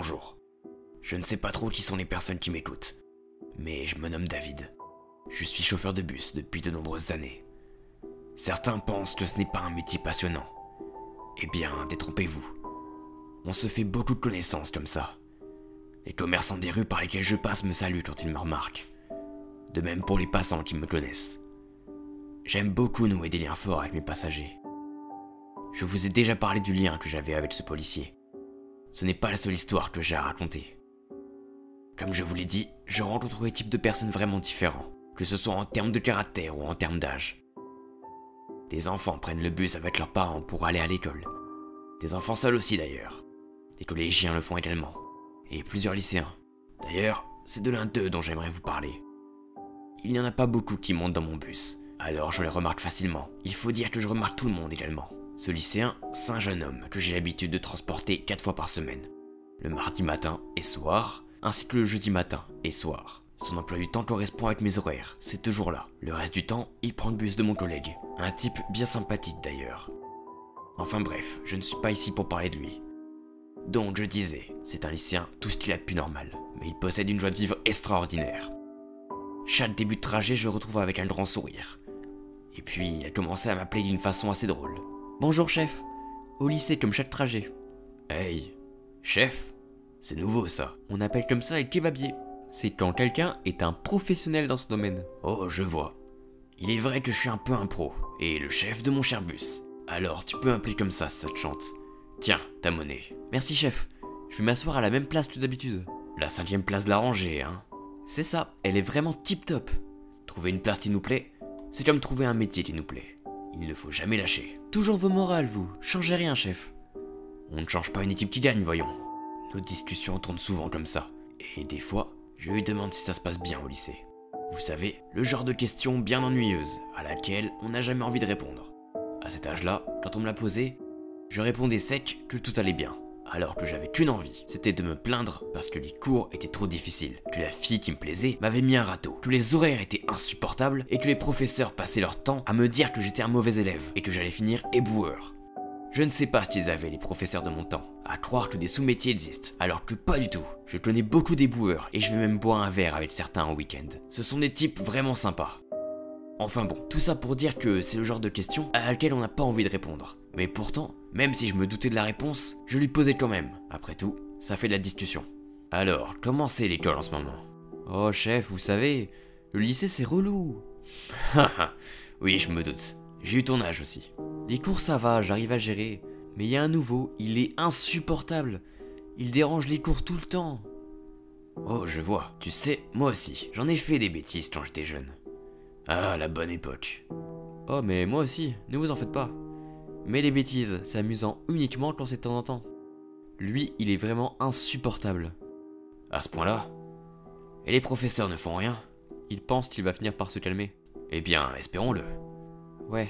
Bonjour. Je ne sais pas trop qui sont les personnes qui m'écoutent, mais je me nomme David. Je suis chauffeur de bus depuis de nombreuses années. Certains pensent que ce n'est pas un métier passionnant. Eh bien, détrompez-vous. On se fait beaucoup de connaissances comme ça. Les commerçants des rues par lesquelles je passe me saluent quand ils me remarquent. De même pour les passants qui me connaissent. J'aime beaucoup nouer des liens forts avec mes passagers. Je vous ai déjà parlé du lien que j'avais avec ce policier. Ce n'est pas la seule histoire que j'ai à raconter. Comme je vous l'ai dit, je rencontre des types de personnes vraiment différents, que ce soit en termes de caractère ou en termes d'âge. Des enfants prennent le bus avec leurs parents pour aller à l'école. Des enfants seuls aussi d'ailleurs. Des collégiens le font également. Et plusieurs lycéens. D'ailleurs, c'est de l'un d'eux dont j'aimerais vous parler. Il n'y en a pas beaucoup qui montent dans mon bus, alors je les remarque facilement. Il faut dire que je remarque tout le monde également. Ce lycéen, c'est un jeune homme que j'ai l'habitude de transporter 4 fois par semaine. Le mardi matin et soir, ainsi que le jeudi matin et soir. Son emploi du temps correspond avec mes horaires, c'est toujours là. Le reste du temps, il prend le bus de mon collègue. Un type bien sympathique d'ailleurs. Enfin bref, je ne suis pas ici pour parler de lui. Donc je disais, c'est un lycéen tout ce qu'il y a de plus normal, mais il possède une joie de vivre extraordinaire. Chaque début de trajet, je le retrouve avec un grand sourire. Et puis, il a commencé à m'appeler d'une façon assez drôle. Bonjour chef, au lycée comme chaque trajet. Hey, chef, c'est nouveau ça. On appelle comme ça les kebabiers. C'est quand quelqu'un est un professionnel dans ce domaine. Oh, je vois. Il est vrai que je suis un peu un pro, et le chef de mon cher bus. Alors, tu peux m'appeler comme ça si ça te chante. Tiens, ta monnaie. Merci chef, je vais m'asseoir à la même place que d'habitude. La 5e place de la rangée, hein. C'est ça, elle est vraiment tip top. Trouver une place qui nous plaît, c'est comme trouver un métier qui nous plaît. Il ne faut jamais lâcher. Toujours vos morales, vous. Changez rien, chef. On ne change pas une équipe qui gagne, voyons. Nos discussions tournent souvent comme ça. Et des fois, je lui demande si ça se passe bien au lycée. Vous savez, le genre de question bien ennuyeuse, à laquelle on n'a jamais envie de répondre. À cet âge-là, quand on me l'a posé, je répondais sec que tout allait bien. Alors que j'avais qu'une envie, c'était de me plaindre parce que les cours étaient trop difficiles, que la fille qui me plaisait m'avait mis un râteau, que les horaires étaient insupportables et que les professeurs passaient leur temps à me dire que j'étais un mauvais élève et que j'allais finir éboueur. Je ne sais pas ce qu'ils avaient les professeurs de mon temps, à croire que des sous-métiers existent, alors que pas du tout. Je connais beaucoup d'éboueurs et je vais même boire un verre avec certains en week-end. Ce sont des types vraiment sympas. Enfin bon, tout ça pour dire que c'est le genre de question à laquelle on n'a pas envie de répondre. Mais pourtant, même si je me doutais de la réponse, je lui posais quand même. Après tout, ça fait de la discussion. Alors, comment c'est l'école en ce moment? Oh chef, vous savez, le lycée c'est relou. Haha, oui je me doute. J'ai eu ton âge aussi. Les cours ça va, j'arrive à gérer. Mais il y a un nouveau, il est insupportable. Il dérange les cours tout le temps. Oh je vois, tu sais, moi aussi, j'en ai fait des bêtises quand j'étais jeune. Ah, la bonne époque. Oh mais moi aussi, ne vous en faites pas. Mais les bêtises, c'est amusant uniquement quand c'est de temps en temps. Lui, il est vraiment insupportable. À ce point-là? Et les professeurs ne font rien? Ils pensent qu'il va finir par se calmer. Eh bien, espérons-le. Ouais,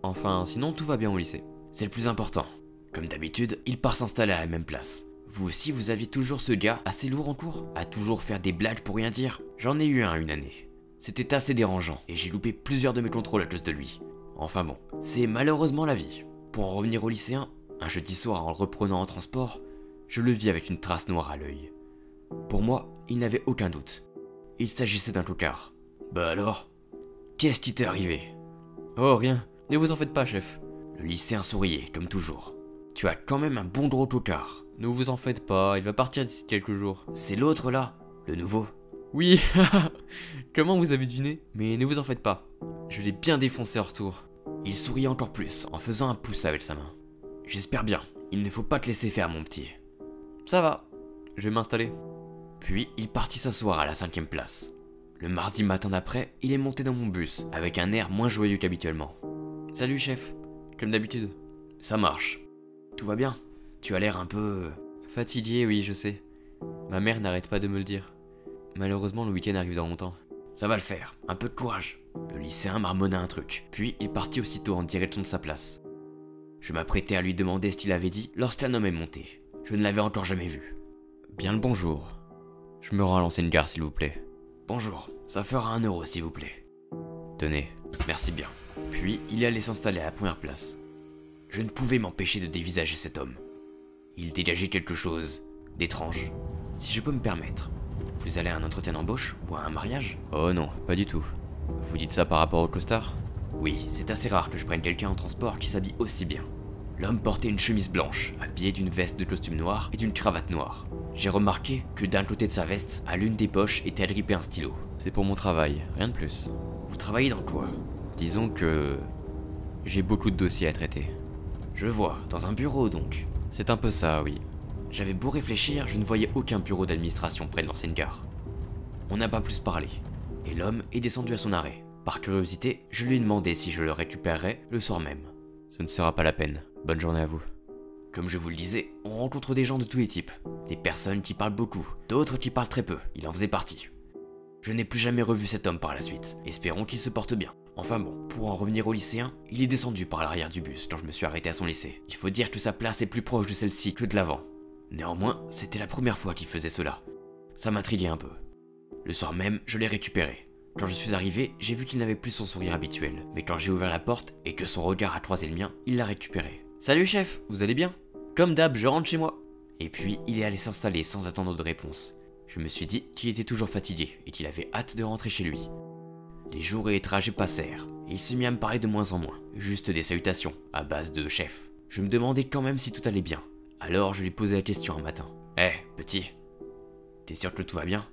enfin, sinon tout va bien au lycée. C'est le plus important. Comme d'habitude, il part s'installer à la même place. Vous aussi, vous aviez toujours ce gars assez lourd en cours, à toujours faire des blagues pour rien dire. J'en ai eu un une année. C'était assez dérangeant, et j'ai loupé plusieurs de mes contrôles à cause de lui. Enfin bon, c'est malheureusement la vie. Pour en revenir au lycéen, un jeudi soir en le reprenant en transport, je le vis avec une trace noire à l'œil. Pour moi, il n'avait aucun doute. Il s'agissait d'un tocard. Bah alors, qu'est-ce qui t'est arrivé? Oh rien, ne vous en faites pas chef. Le lycéen souriait, comme toujours. Tu as quand même un bon gros tocard. Ne vous en faites pas, il va partir d'ici quelques jours. C'est l'autre là, le nouveau. Oui, comment vous avez deviné? Mais ne vous en faites pas, je l'ai bien défoncé en retour. Il souriait encore plus, en faisant un pouce avec sa main. J'espère bien, il ne faut pas te laisser faire mon petit. Ça va, je vais m'installer. Puis il partit s'asseoir à la 5e place. Le mardi matin d'après, il est monté dans mon bus, avec un air moins joyeux qu'habituellement. Salut chef, comme d'habitude. Ça marche. Tout va bien? Tu as l'air un peu... Fatigué, oui, je sais. Ma mère n'arrête pas de me le dire. Malheureusement, le week-end arrive dans longtemps. Ça va le faire, un peu de courage. Le lycéen marmonna un truc, puis il partit aussitôt en direction de sa place. Je m'apprêtais à lui demander ce qu'il avait dit lorsqu'un homme est monté. Je ne l'avais encore jamais vu. Bien le bonjour. Je me rends à l'ancienne gare s'il vous plaît. Bonjour, ça fera 1 euro s'il vous plaît. Tenez, merci bien. Puis il allait s'installer à la première place. Je ne pouvais m'empêcher de dévisager cet homme. Il dégageait quelque chose d'étrange. Si je peux me permettre, vous allez à un entretien d'embauche ou à un mariage? Oh non, pas du tout. Vous dites ça par rapport au costard? Oui, c'est assez rare que je prenne quelqu'un en transport qui s'habille aussi bien. L'homme portait une chemise blanche, habillée d'une veste de costume noir et d'une cravate noire. J'ai remarqué que d'un côté de sa veste, à l'une des poches, était agrippé un stylo. C'est pour mon travail, rien de plus. Vous travaillez dans quoi? Disons que... j'ai beaucoup de dossiers à traiter. Je vois, dans un bureau donc. C'est un peu ça, oui. J'avais beau réfléchir, je ne voyais aucun bureau d'administration près de l'ancienne gare. On n'a pas plus parlé, et l'homme est descendu à son arrêt. Par curiosité, je lui ai demandé si je le récupérerais le soir même. Ce ne sera pas la peine. Bonne journée à vous. Comme je vous le disais, on rencontre des gens de tous les types. Des personnes qui parlent beaucoup, d'autres qui parlent très peu, il en faisait partie. Je n'ai plus jamais revu cet homme par la suite, espérons qu'il se porte bien. Enfin bon, pour en revenir au lycéen, il est descendu par l'arrière du bus quand je me suis arrêté à son lycée. Il faut dire que sa place est plus proche de celle-ci que de l'avant. Néanmoins, c'était la première fois qu'il faisait cela. Ça m'intriguait un peu. Le soir même, je l'ai récupéré. Quand je suis arrivé, j'ai vu qu'il n'avait plus son sourire habituel, mais quand j'ai ouvert la porte et que son regard a croisé le mien, il l'a récupéré. Salut chef, vous allez bien? Comme d'hab, je rentre chez moi. Et puis, il est allé s'installer sans attendre de réponse. Je me suis dit qu'il était toujours fatigué et qu'il avait hâte de rentrer chez lui. Les jours et les trajets passèrent, et il se mit à me parler de moins en moins, juste des salutations, à base de chef. Je me demandais quand même si tout allait bien. Alors je lui posais la question un matin. Petit, t'es sûr que tout va bien?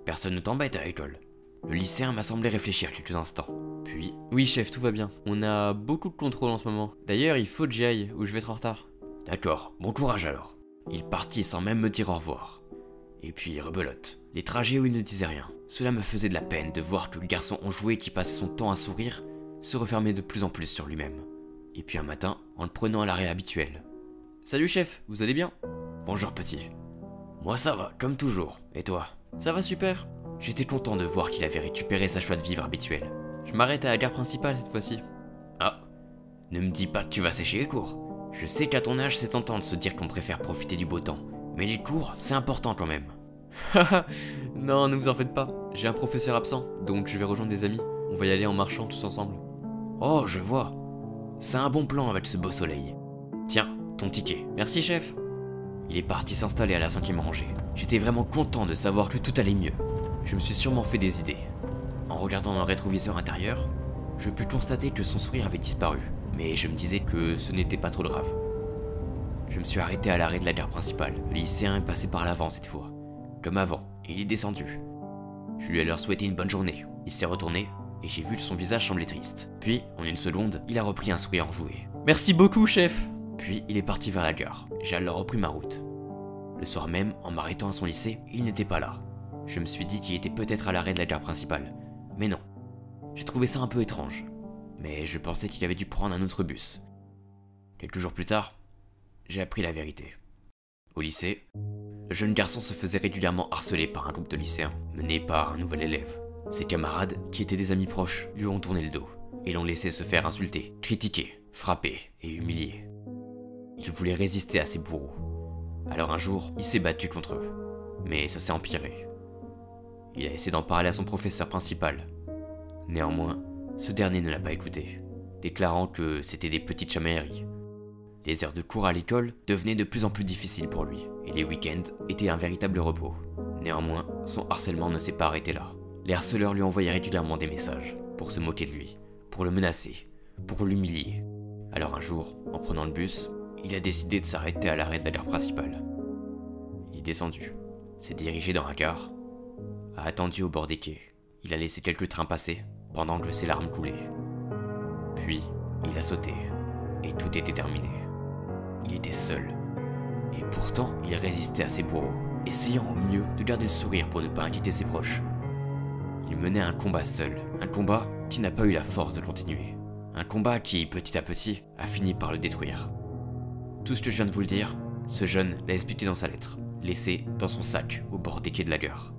Personne ne t'embête à l'école? Le lycéen m'a semblé réfléchir quelques instants. Puis... Oui chef, tout va bien. On a beaucoup de contrôle en ce moment. D'ailleurs, il faut que j'y aille, ou je vais être en retard. D'accord, bon courage alors. Il partit sans même me dire au revoir. Et puis rebelote. Les trajets où il ne disait rien. Cela me faisait de la peine de voir que le garçon enjoué qui passait son temps à sourire se refermait de plus en plus sur lui-même. Et puis un matin, en le prenant à l'arrêt habituel. Salut chef, vous allez bien? Bonjour petit. Moi ça va, comme toujours. Et toi? Ça va super. J'étais content de voir qu'il avait récupéré sa joie de vivre habituelle. Je m'arrête à la gare principale cette fois-ci. Ah, ne me dis pas que tu vas sécher les cours. Je sais qu'à ton âge c'est tentant de se dire qu'on préfère profiter du beau temps. Mais les cours, c'est important quand même. Haha, non, ne vous en faites pas. J'ai un professeur absent, donc je vais rejoindre des amis. On va y aller en marchant tous ensemble. Oh, je vois. C'est un bon plan avec ce beau soleil. Tiens, ton ticket. Merci chef. Il est parti s'installer à la 5e rangée. J'étais vraiment content de savoir que tout allait mieux. Je me suis sûrement fait des idées. En regardant dans le rétroviseur intérieur, je pus constater que son sourire avait disparu. Mais je me disais que ce n'était pas trop grave. Je me suis arrêté à l'arrêt de la gare principale. Le lycéen est passé par l'avant cette fois. Comme avant, et il est descendu. Je lui ai alors souhaité une bonne journée. Il s'est retourné, et j'ai vu que son visage semblait triste. Puis, en une seconde, il a repris un sourire enjoué. Merci beaucoup, chef. Puis, il est parti vers la gare. J'ai alors repris ma route. Le soir même, en m'arrêtant à son lycée, il n'était pas là. Je me suis dit qu'il était peut-être à l'arrêt de la gare principale. Mais non. J'ai trouvé ça un peu étrange. Mais je pensais qu'il avait dû prendre un autre bus. Quelques jours plus tard, j'ai appris la vérité. Au lycée, le jeune garçon se faisait régulièrement harceler par un groupe de lycéens, mené par un nouvel élève. Ses camarades, qui étaient des amis proches, lui ont tourné le dos, et l'ont laissé se faire insulter, critiquer, frapper et humilier. Il voulait résister à ses bourreaux. Alors un jour, il s'est battu contre eux. Mais ça s'est empiré. Il a essayé d'en parler à son professeur principal. Néanmoins, ce dernier ne l'a pas écouté, déclarant que c'était des petites chamailleries. Les heures de cours à l'école devenaient de plus en plus difficiles pour lui, et les week-ends étaient un véritable repos. Néanmoins, son harcèlement ne s'est pas arrêté là. Les harceleurs lui envoyaient régulièrement des messages, pour se moquer de lui, pour le menacer, pour l'humilier. Alors un jour, en prenant le bus, il a décidé de s'arrêter à l'arrêt de la gare principale. Il est descendu, s'est dirigé dans la gare, a attendu au bord des quais. Il a laissé quelques trains passer, pendant que ses larmes coulaient. Puis, il a sauté, et tout était terminé. Il était seul. Et pourtant, il résistait à ses bourreaux, essayant au mieux de garder le sourire pour ne pas inquiéter ses proches. Il menait un combat seul, un combat qui n'a pas eu la force de continuer. Un combat qui, petit à petit, a fini par le détruire. Tout ce que je viens de vous le dire, ce jeune l'a expliqué dans sa lettre, laissée dans son sac au bord des quais de la gare.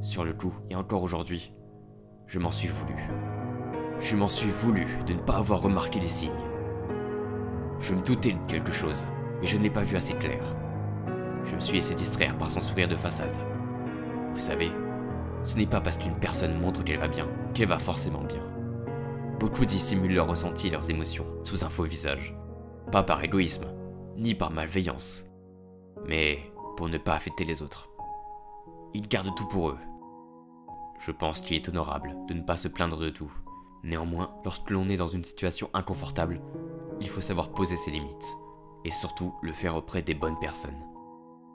Sur le coup, et encore aujourd'hui, je m'en suis voulu. Je m'en suis voulu de ne pas avoir remarqué les signes. Je me doutais de quelque chose, mais je ne l'ai pas vu assez clair. Je me suis laissé distraire par son sourire de façade. Vous savez, ce n'est pas parce qu'une personne montre qu'elle va bien, qu'elle va forcément bien. Beaucoup dissimulent leurs ressentis et leurs émotions sous un faux visage. Pas par égoïsme, ni par malveillance, mais pour ne pas affecter les autres. Ils gardent tout pour eux. Je pense qu'il est honorable de ne pas se plaindre de tout. Néanmoins, lorsque l'on est dans une situation inconfortable, il faut savoir poser ses limites. Et surtout, le faire auprès des bonnes personnes.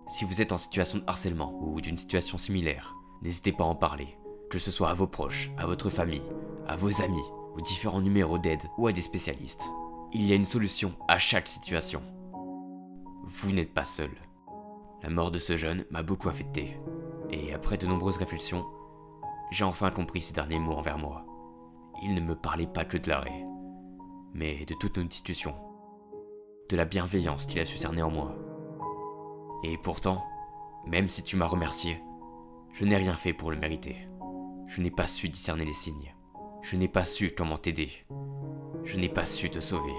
Si vous êtes en situation de harcèlement ou d'une situation similaire, n'hésitez pas à en parler. Que ce soit à vos proches, à votre famille, à vos amis, aux différents numéros d'aide ou à des spécialistes. Il y a une solution à chaque situation. Vous n'êtes pas seul. La mort de ce jeune m'a beaucoup affecté. Et après de nombreuses réflexions, j'ai enfin compris ses derniers mots envers moi. Il ne me parlait pas que de l'arrêt, mais de toute notre discussion, de la bienveillance qu'il a su cerner en moi. Et pourtant, même si tu m'as remercié, je n'ai rien fait pour le mériter. Je n'ai pas su discerner les signes. Je n'ai pas su comment t'aider. Je n'ai pas su te sauver.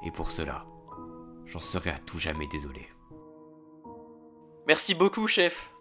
Et pour cela, j'en serai à tout jamais désolé. Merci beaucoup, chef.